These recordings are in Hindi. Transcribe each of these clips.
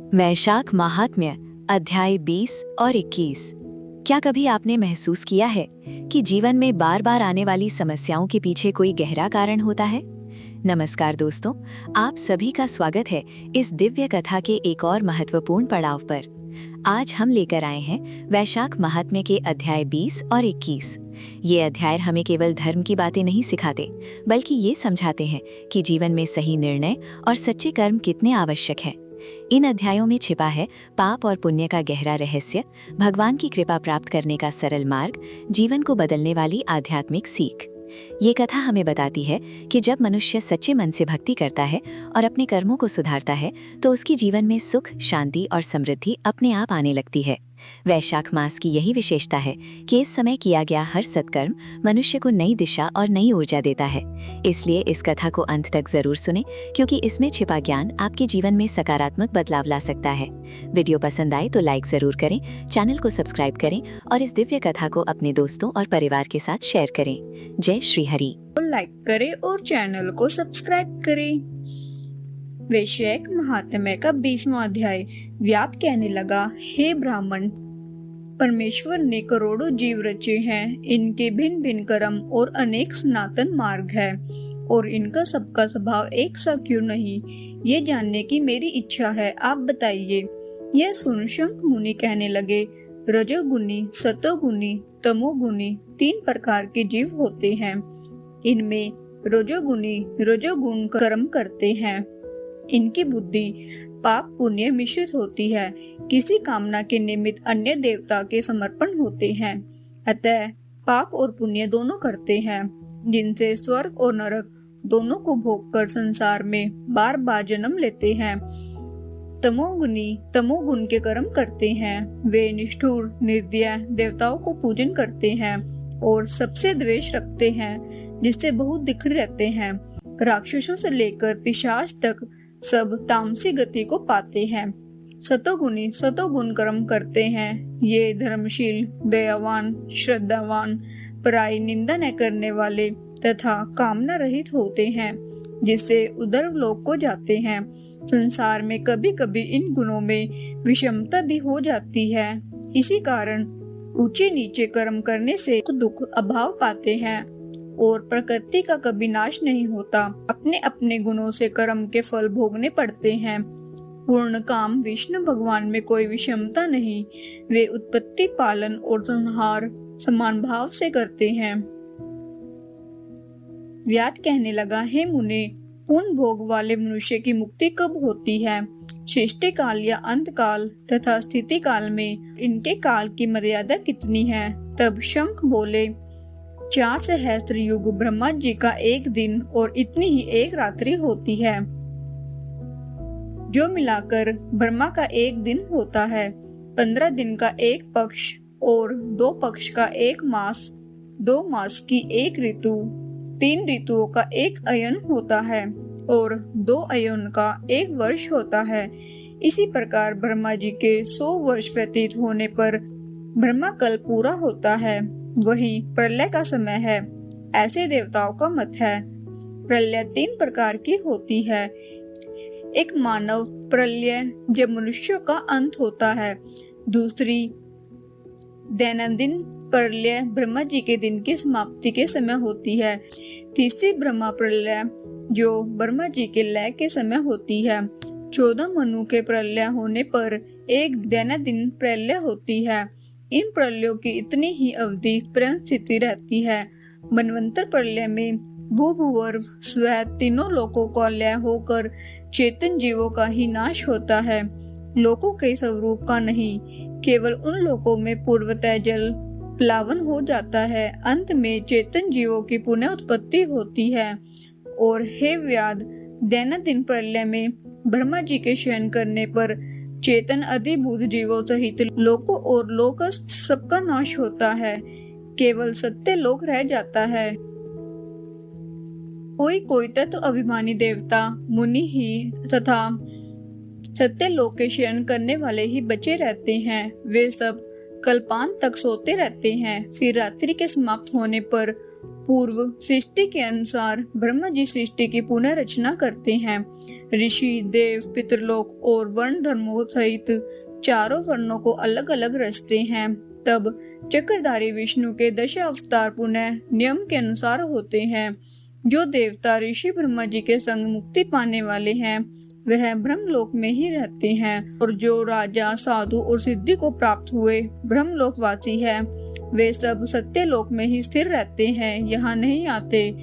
वैशाख महात्म्य अध्याय 20 और 21। क्या कभी आपने महसूस किया है कि जीवन में बार बार आने वाली समस्याओं के पीछे कोई गहरा कारण होता है? नमस्कार दोस्तों, आप सभी का स्वागत है इस दिव्य कथा के एक और महत्वपूर्ण पड़ाव पर। आज हम लेकर आए हैं वैशाख महात्म्य के अध्याय 20 और 21। ये अध्याय हमें केवल धर्म की बातें नहीं सिखाते, बल्कि ये समझाते हैं कि जीवन में सही निर्णय और सच्चे कर्म कितने आवश्यक हैं। इन अध्यायों में छिपा है पाप और पुण्य का गहरा रहस्य, भगवान की कृपा प्राप्त करने का सरल मार्ग, जीवन को बदलने वाली आध्यात्मिक सीख। ये कथा हमें बताती है कि जब मनुष्य सच्चे मन से भक्ति करता है और अपने कर्मों को सुधारता है, तो उसके जीवन में सुख, शांति और समृद्धि अपने आप आने लगती है। वैशाख मास की यही विशेषता है कि इस समय किया गया हर सत्कर्म मनुष्य को नई दिशा और नई ऊर्जा देता है। इसलिए इस कथा को अंत तक जरूर सुनें, क्योंकि इसमें छिपा ज्ञान आपके जीवन में सकारात्मक बदलाव ला सकता है। वीडियो पसंद आए तो लाइक जरूर करें, चैनल को सब्सक्राइब करें और इस दिव्य कथा को अपने दोस्तों और परिवार के साथ शेयर करें। जय श्री हरि। लाइक करें और चैनल को सब्सक्राइब करें। वैशाख महात्म्य का 20वां अध्याय। व्यास कहने लगा, हे ब्राह्मण, परमेश्वर ने करोड़ों जीव रचे हैं। इनके भिन्न भिन्न कर्म और अनेक सनातन मार्ग है, और इनका सबका स्वभाव एक सा क्यों नहीं, ये जानने की मेरी इच्छा है। आप बताइए। यह सुन शंख मुनि कहने लगे, रजोगुनी, सतोगुनी, तमोगुनी 3 प्रकार के जीव होते हैं। इनमें रजोगुनी रजोगुण कर्म करते हैं। इनकी बुद्धि पाप पुण्य मिश्रित होती है। किसी कामना के निमित्त अन्य देवता के समर्पण होते हैं। अतः पाप और पुण्य दोनों करते हैं, जिनसे स्वर्ग और नरक दोनों को भोगकर संसार में बार बार जन्म लेते हैं। तमोगुनी तमोगुण के कर्म करते हैं। वे निष्ठुर निर्दय देवताओं को पूजन करते हैं और सबसे द्वेष रखते हैं, जिससे बहुत दुखी रहते हैं। राक्षसों से लेकर पिशाच तक सब तामसी गति को पाते हैं। सतोगुनी सतोगुण कर्म करते हैं। ये धर्मशील, दयावान, श्रद्धावान, पराई निंदा न करने वाले तथा कामना रहित होते हैं, जिससे उधर लोक को जाते हैं। संसार में कभी कभी इन गुणों में विषमता भी हो जाती है। इसी कारण ऊंचे नीचे कर्म करने से दुख अभाव पाते हैं, और प्रकृति का कभी नाश नहीं होता। अपने अपने गुणों से कर्म के फल भोगने पड़ते हैं। पूर्ण काम विष्णु भगवान में कोई विषमता नहीं। वे उत्पत्ति, पालन और संहार समान भाव से करते हैं। व्यास कहने लगा, हे मुने, पूर्ण भोग वाले मनुष्य की मुक्ति कब होती है? सृष्टि काल या अंत काल तथा स्थिति काल में इनके काल की मर्यादा कितनी है? तब शंख बोले, 4 सहस्त्र युग ब्रह्मा जी का एक दिन और इतनी ही एक रात्रि होती है, जो मिलाकर ब्रह्मा का एक दिन होता है। 15 दिन का एक पक्ष और 2 पक्ष का एक मास, 2 मास की एक ऋतु, 3 ऋतुओं का एक अयन होता है और 2 अयन का एक वर्ष होता है। इसी प्रकार ब्रह्मा जी के 100 वर्ष व्यतीत होने पर ब्रह्मा कल पूरा होता है, वही प्रलय का समय है, ऐसे देवताओं का मत है। प्रलय 3 प्रकार की होती है। एक मानव प्रलय, जब मनुष्यों का अंत होता है। दूसरी दैनंदिन प्रलय, ब्रह्मा जी के दिन की समाप्ति के समय होती है। तीसरी ब्रह्मा प्रलय, जो ब्रह्मा जी के लय के समय होती है। 14 मनु के प्रलय होने पर एक दैनंदिन प्रलय होती है। इन प्रलयों की इतनी ही अवधि पर्यंत स्थिति रहती है। मनवंतर प्रलय में भूभुवर्ग स्व तीनों लोकों का लय होकर चेतन जीवों का ही नाश होता है, लोकों के स्वरूप का नहीं। केवल उन लोकों में पूर्वतः जल प्लावन हो जाता है। अंत में चेतन जीवों की पुनः उत्पत्ति होती है। और हे व्याध, दैनंदिन प्रलय में ब्रह्मा जी के शयन करने पर चेतन अधिभूत जीवों सहित लोकों और लोकस्थ सबका नाश होता है। केवल सत्य लोक रह जाता है। कोई कोई तत्व अभिमानी देवता मुनि ही तथा सत्य लोक के शयन करने वाले ही बचे रहते हैं। वे सब कल्पांत तक सोते रहते हैं। फिर रात्रि के समाप्त होने पर पूर्व सृष्टि के अनुसार ब्रह्मा जी सृष्टि की पुनः रचना करते हैं। ऋषि, देव, पितृलोक और वर्ण धर्मों सहित चारों वर्णों को अलग अलग रचते हैं। तब चक्रधारी विष्णु के 10 अवतार पुनः नियम के अनुसार होते हैं। जो देवता ऋषि ब्रह्मा जी के संग मुक्ति पाने वाले हैं वह ब्रह्मलोक में ही रहते हैं, और जो राजा, साधु और सिद्धि को प्राप्त हुए ब्रह्मलोकवासी हैं वे सब सत्यलोक में ही स्थिर रहते हैं, यहाँ नहीं आते।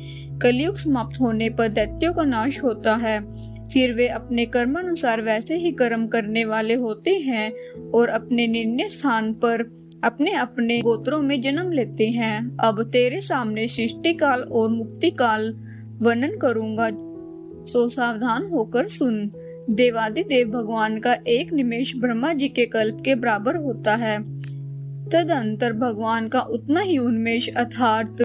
कलयुग समाप्त होने पर दैत्यों का नाश होता है, फिर वे अपने कर्मानुसार वैसे ही कर्म करने वाले होते हैं और अपने निर्णय स्थान पर अपने अपने गोत्रों में जन्म लेते हैं। अब तेरे सामने सृष्टि काल और मुक्ति काल वर्णन करूंगा, सो सावधान होकर सुन। देवादिदेव भगवान का एक निमेष ब्रह्मा जी के कल्प के बराबर होता है। तदंतर भगवान का उतना ही उन्मेष अर्थात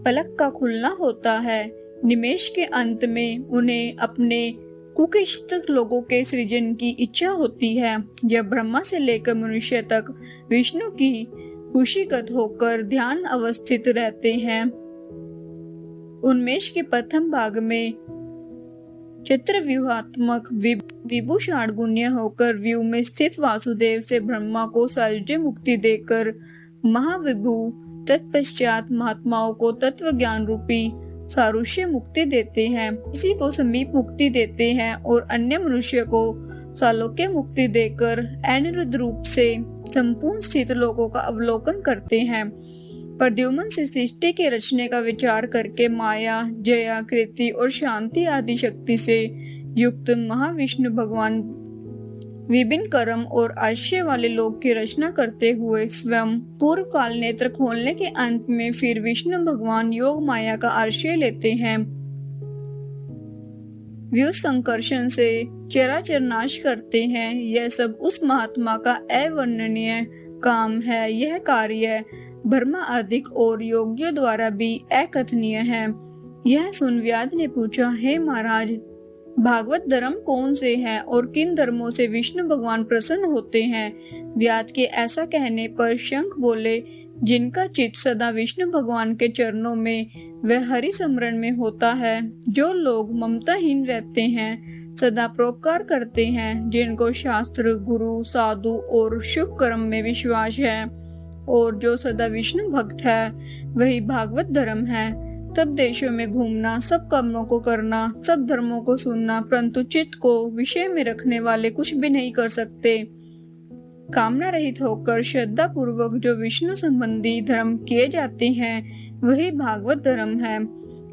पलक का खुलना होता है। निमेष के अंत में उन्हें अपने कुकिष्ट लोगों के सृजन की इच्छा होती है। जब ब्रह्मा से लेकर मनुष्य तक विष्णु की कुशीगत होकर ध्यान अवस्थित रहते हैं। उन्मेष के प्रथम भाग में चतुर्व्यूहात्मक विभु षाड्गुण्य होकर व्यू में स्थित वासुदेव से ब्रह्मा को सायुज्य मुक्ति देकर महाविभु तत्पश्चात महात्माओं को तत्व ज्ञान रूपी सारुष्य मुक्ति देते हैं, किसी को समीप मुक्ति देते हैं और अन्य मनुष्य को सालोक्य मुक्ति देकर अनिरुद्ध रूप से संपूर्ण स्थित लोगों का अवलोकन करते हैं। प्रद्युम्न से सृष्टि के रचने का विचार करके माया, जया, कृति और शांति आदि शक्ति से युक्त महाविष्णु भगवान विभिन्न कर्म और आश्रय वाले लोग की रचना करते हुए स्वयं पूर्व काल नेत्र खोलने के अंत में फिर विष्णु भगवान योग माया का आश्रय लेते हैं। व्यू संकर्षण से चराचर नाश करते हैं। यह सब उस महात्मा का अवर्णनीय काम है। यह कार्य ब्रह्मा आदि और योगियों द्वारा भी अकथनीय है। यह सुन व्याध ने पूछा, हे महाराज, भागवत धर्म कौन से हैं और किन धर्मों से विष्णु भगवान प्रसन्न होते हैं? व्याध के ऐसा कहने पर शंख बोले, जिनका चित्त सदा विष्णु भगवान के चरणों में वह हरि स्मरण में होता है, जो लोग ममताहीन रहते हैं, सदा परोपकार करते हैं, जिनको शास्त्र, गुरु, साधु और शुभ कर्म में विश्वास है, और जो सदा विष्णु भक्त है, वही भागवत धर्म है। सब देशों में घूमना, सब कर्मों को करना, सब धर्मों को सुनना, परंतु चित्त को विषय में रखने वाले कुछ भी नहीं कर सकते। कामना रहित होकर श्रद्धा पूर्वक जो विष्णु संबंधी धर्म किए जाते हैं वही भागवत धर्म है।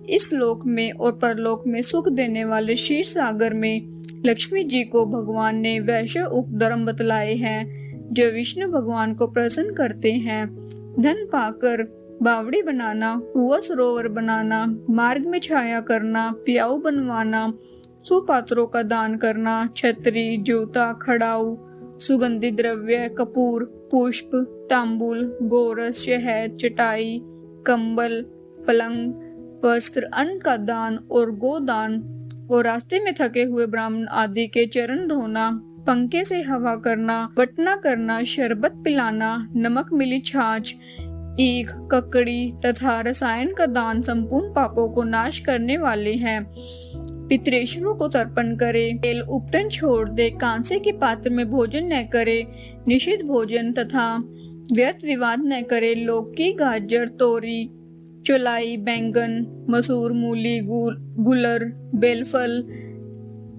इस लोक में और परलोक में सुख देने वाले क्षीर सागर में लक्ष्मी जी को भगवान ने वैश्य उपधर्म बतलाए हैं, जो विष्णु भगवान को प्रसन्न करते हैं। धन पाकर बावड़ी बनाना, कुआं सरोवर बनाना, मार्ग में छाया करना, प्याऊ बनवाना, सुपात्रों का दान करना, छतरी, जूता, खड़ाऊ, सुगंधी द्रव्य, कपूर, पुष्प, तांबूल, गोरस, शहद, चटाई, कंबल, पलंग, वस्त्र, अन्न का दान और गोदान, और रास्ते में थके हुए ब्राह्मण आदि के चरण धोना, पंखे से हवा करना, बटना करना, शरबत पिलाना, नमक मिली छाछ, ईख, ककड़ी तथा रसायन का दान संपूर्ण पापों को नाश करने वाले हैं। पितृेश्वरों को तर्पण करे, तेल उपटन छोड़ दे, कांसे के पात्र में भोजन न करे, निषिद्ध भोजन तथा व्यर्थ विवाद न करे, लौकी, गाजर, तोरी, चौलाई, बैंगन, मसूर, मूली, गुलर, बेलफल,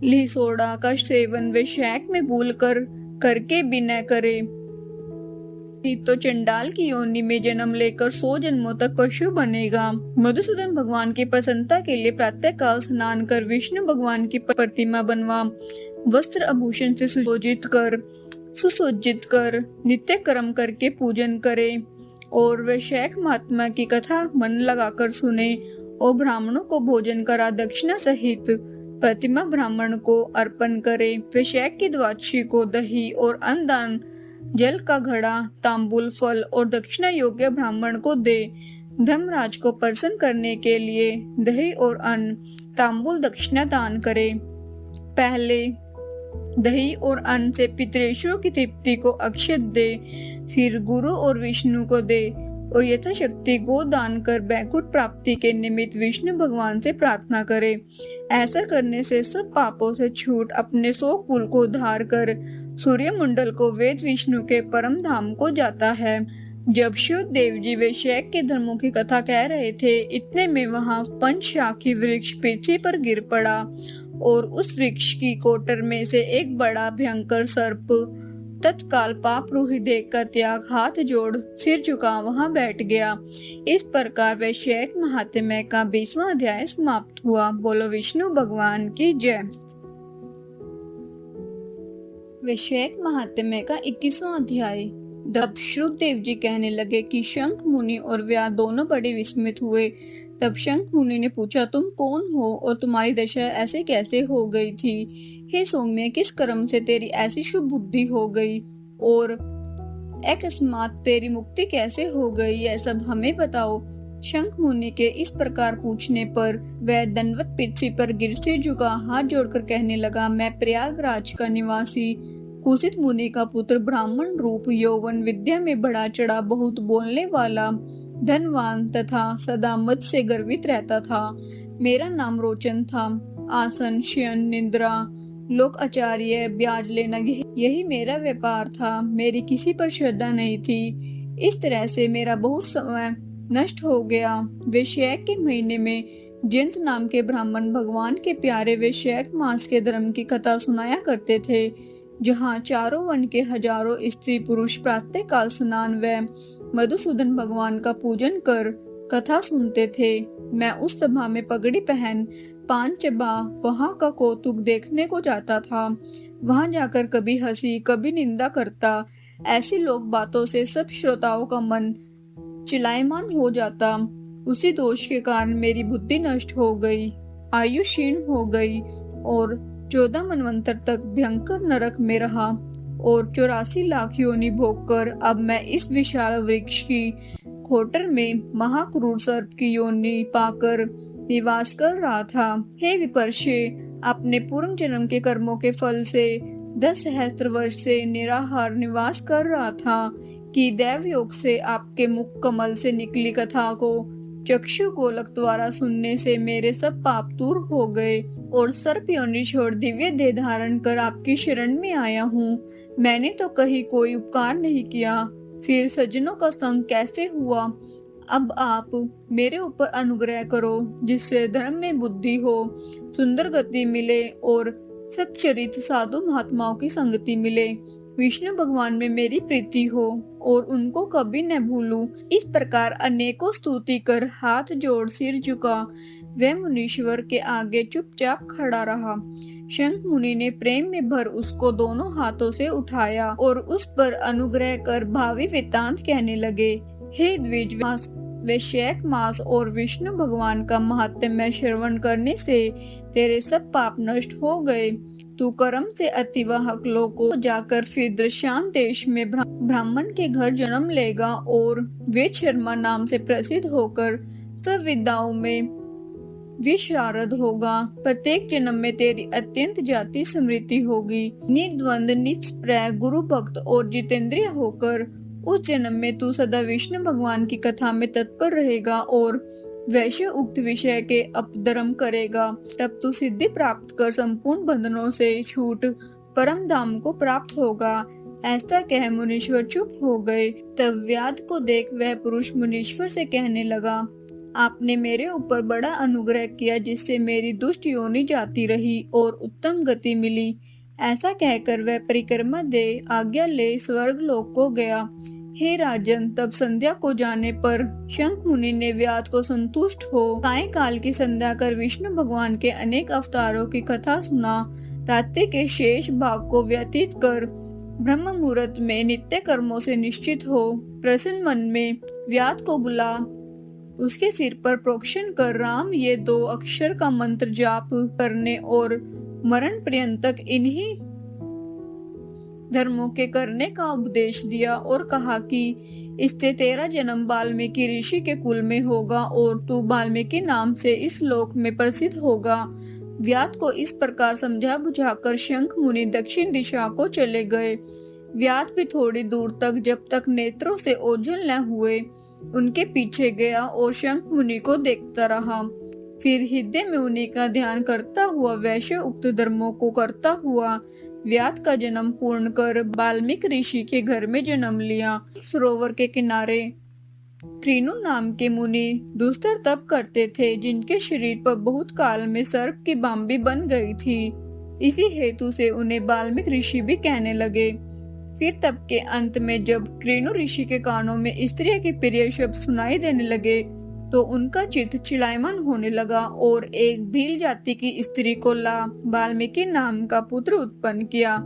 लिसोड़ा का सेवन वैशाख में भूल करके भी न करे, तो चंडाल की योनि में जन्म लेकर 100 जन्मों तक पशु बनेगा। मधुसूदन भगवान की प्रसन्नता के लिए प्रातः काल स्नान कर विष्णु भगवान की प्रतिमा बनवा, वस्त्र आभूषण से सुसज्जित कर नित्य कर्म करके पूजन करे और वैशाख महात्मा की कथा मन लगाकर सुने और ब्राह्मणों को भोजन करा दक्षिणा सहित प्रतिमा ब्राह्मण को अर्पण करे। वैशाख की द्वादशी को दही और अन्नदान, जल का घड़ा, तांबूल, फल और दक्षिणा योग्य ब्राह्मण को दे। धर्मराज को प्रसन्न करने के लिए दही और अन्न, तांबूल दक्षिणा दान करे। पहले दही और अन्न से पितृेश्वरों की तृप्ति को अक्षत दे, फिर गुरु और विष्णु को दे और यथाशक्ति गो दान कर बैकुंठ प्राप्ति के निमित्त विष्णु भगवान से प्रार्थना करे। ऐसा करने से सब पापों से छूट अपने 100 कुल को उद्धार कर सूर्यमंडल को वेद विष्णु के परम धाम को जाता है। जब शिव देव जी वैशाख के धर्मों की कथा कह रहे थे, इतने में वहां पंचशाखी वृक्ष पृथ्वी पर गिर पड़ा और उस वृक्ष की कोटर में से एक बड़ा भयंकर सर्प तत्काल पाप रूही देख का त्याग हाथ जोड़ सिर झुका वहां बैठ गया। इस प्रकार वैशाख महात्म्य का 20वां अध्याय समाप्त हुआ। बोलो विष्णु भगवान की जय। वैशाख महात्म्य का 21वां अध्याय। तब श्रुतदेव जी कहने लगे कि शंख मुनि और व्यास दोनों बड़े विस्मित हुए। तब शंख मुनि ने पूछा, तुम कौन हो और तुम्हारी दशा ऐसे कैसे हो गई थी? हे सौम्य, किस कर्म से तेरी ऐसी शुभ बुद्धि हो गई और अकस्मात तेरी मुक्ति कैसे हो गई? यह सब हमें बताओ। शंख मुनि के इस प्रकार पूछने पर वह दंडवत पृथ्वी पर गिर सिर झुका हाथ जोड़कर कहने लगा, मैं प्रयागराज का निवासी कुसित मुनि का पुत्र, ब्राह्मण रूप, यौवन विद्या में बढ़ा चढ़ा, बहुत बोलने वाला, धनवान तथा सदा मद से गर्वित रहता था। मेरा नाम रोचन था। आसन, शयन, निद्रा, लोक आचार्य, ब्याज लेना, यही मेरा व्यापार था। मेरी किसी पर श्रद्धा नहीं थी। इस तरह से मेरा बहुत समय नष्ट हो गया। वैशाख के महीने में जयंत नाम के ब्राह्मण भगवान के प्यारे वैशाख मास के धर्म की कथा सुनाया करते थे, जहाँ चारों वन के हजारों स्त्री पुरुष प्रातः काल स्नान व मधुसूदन भगवान का पूजन कर कथा सुनते थे। मैं उस सभा में पगड़ी पहन पान चबा वहां का कौतुक देखने को जाता था। वहां जाकर कभी हंसी कभी निंदा करता। ऐसी लोक बातों से सब श्रोताओं का मन चिलायमान हो जाता। उसी दोष के कारण मेरी बुद्धि नष्ट हो गई, आयु क्षीण हो गई और 14 मनवंतर तक भयंकर नरक में रहा और 84 लाख योनि भोगकर अब मैं इस विशाल वृक्ष की खोटर में महाक्रूर सर्प की योनि पाकर निवास कर रहा था। हे विपर्षे, अपने पूर्व जन्म के कर्मों के फल से 10 सहस्त्र वर्ष से निराहार निवास कर रहा था कि दैव योग से आपके मुख कमल से निकली कथा को चक्षु गोलक द्वारा सुनने से मेरे सब पाप दूर हो गए और सर्प योनि छोड़ दिव्य देह धारण कर आपकी शरण में आया हूँ। मैंने तो कहीं कोई उपकार नहीं किया, फिर सज्जनों का संग कैसे हुआ? अब आप मेरे ऊपर अनुग्रह करो, जिससे धर्म में बुद्धि हो, सुंदर गति मिले और सच्चरित साधु महात्माओं की संगति मिले, विष्णु भगवान में मेरी प्रीति हो और उनको कभी न भूलूं। इस प्रकार अनेकों स्तुति कर हाथ जोड़ सिर झुका वह मुनीश्वर के आगे चुपचाप खड़ा रहा। शंख मुनि ने प्रेम में भर उसको दोनों हाथों से उठाया और उस पर अनुग्रह कर भावी वृत्तांत कहने लगे। हे द्विज, वैशाख मास और विष्णु भगवान का महात्म्य श्रवण करने से तेरे सब पाप नष्ट हो गए। तू कर्म से अतिवाहक लोकों को जाकर फिर दृश्यान देश में ब्राह्मण के घर जन्म लेगा और वेद शर्मा नाम से प्रसिद्ध होकर सब विद्याओं में विशारद होगा। प्रत्येक जन्म में तेरी अत्यंत जाति समृद्धि होगी। निर्द्वंद, निष्प्रय, गुरु भक्त और जितेंद्रिय होकर उस जन्म में तू सदा विष्णु भगवान की कथा में तत्पर रहेगा और वैश्य उक्त विषय के अपधर्म करेगा। तब तू सिद्धि प्राप्त कर संपूर्ण बंधनों से छूट परम धाम को प्राप्त होगा। ऐसा कह मुनीश्वर चुप हो गए। तब व्याध को देख वह पुरुष मुनीश्वर से कहने लगा, आपने मेरे ऊपर बड़ा अनुग्रह किया, जिससे मेरी दुष्ट योनि जाती रही और उत्तम गति मिली। ऐसा कहकर वह परिक्रमा दे आज्ञा ले स्वर्ग लोक को गया। हे राजन, तब संध्या को जाने पर शंख मुनि ने व्याध को संतुष्ट हो सायंकाल की संध्या कर विष्णु भगवान के अनेक अवतारों की कथा सुना। रात्रि के शेष भाग को व्यतीत कर ब्रह्म मुहूर्त में नित्य कर्मों से निश्चित हो प्रसन्न मन में व्याध को बुला उसके सिर पर प्रोक्षण कर राम ये 2 अक्षर का मंत्र जाप करने और मरण पर्यंत इन्हीं धर्मों के करने का उपदेश दिया और कहा कि इससे तेरा जन्म वाल्मीकि ऋषि के कुल में होगा और तू वाल्मीकि नाम से इस लोक में प्रसिद्ध होगा। व्याध को इस प्रकार समझा बुझाकर शंख मुनि दक्षिण दिशा को चले गए। व्याध भी थोड़ी दूर तक, जब तक नेत्रों से ओझल न हुए, उनके पीछे गया और शंख मुनि को देखता रहा। फिर हृदय में उन्हीं का ध्यान करता हुआ वैश्य उक्त धर्मों को करता हुआ व्याध का जन्म पूर्ण कर वाल्मीकि ऋषि के घर में जन्म लिया। सरोवर के किनारे कृणु नाम के मुनि दुस्तर तप करते थे, जिनके शरीर पर बहुत काल में सर्प की बांबी बन गई थी। इसी हेतु से उन्हें वाल्मीकि ऋषि भी कहने लगे। फिर तप के अंत में जब कृणु ऋषि के कानों में स्त्री के प्रिय शब्द सुनाई देने लगे, तो उनका चित्त चिड़ायमान होने लगा और एक भील जाति की स्त्री को ला वाल्मीकि नाम का पुत्र उत्पन्न किया।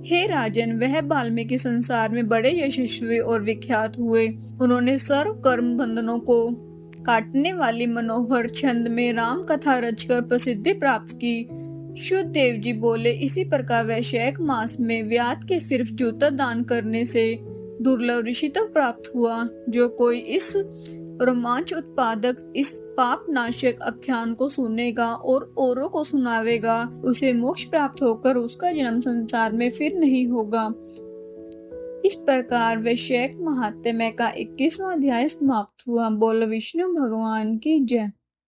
हे राजन, वह वाल्मीकि संसार में बड़े यशस्वी और विख्यात हुए। उन्होंने सर्व कर्म बंधनों को काटने वाली मनोहर छंद में राम कथा रचकर प्रसिद्धि प्राप्त की। शुद्ध देव जी बोले, इसी प्रकार वैशाख मास में व्याध के सिर्फ जूता दान करने से दुर्लभ ऋषित्व प्राप्त हुआ। जो कोई इस रोमांच उत्पादक, इस पाप नाशक आख्यान को सुनेगा और औरों को सुनावेगा, उसे मोक्ष प्राप्त होकर उसका जन्म संसार में फिर नहीं होगा। इस प्रकार वैशाख महात्म्य का 21वां अध्याय समाप्त हुआ। बोलो विष्णु भगवान की जय।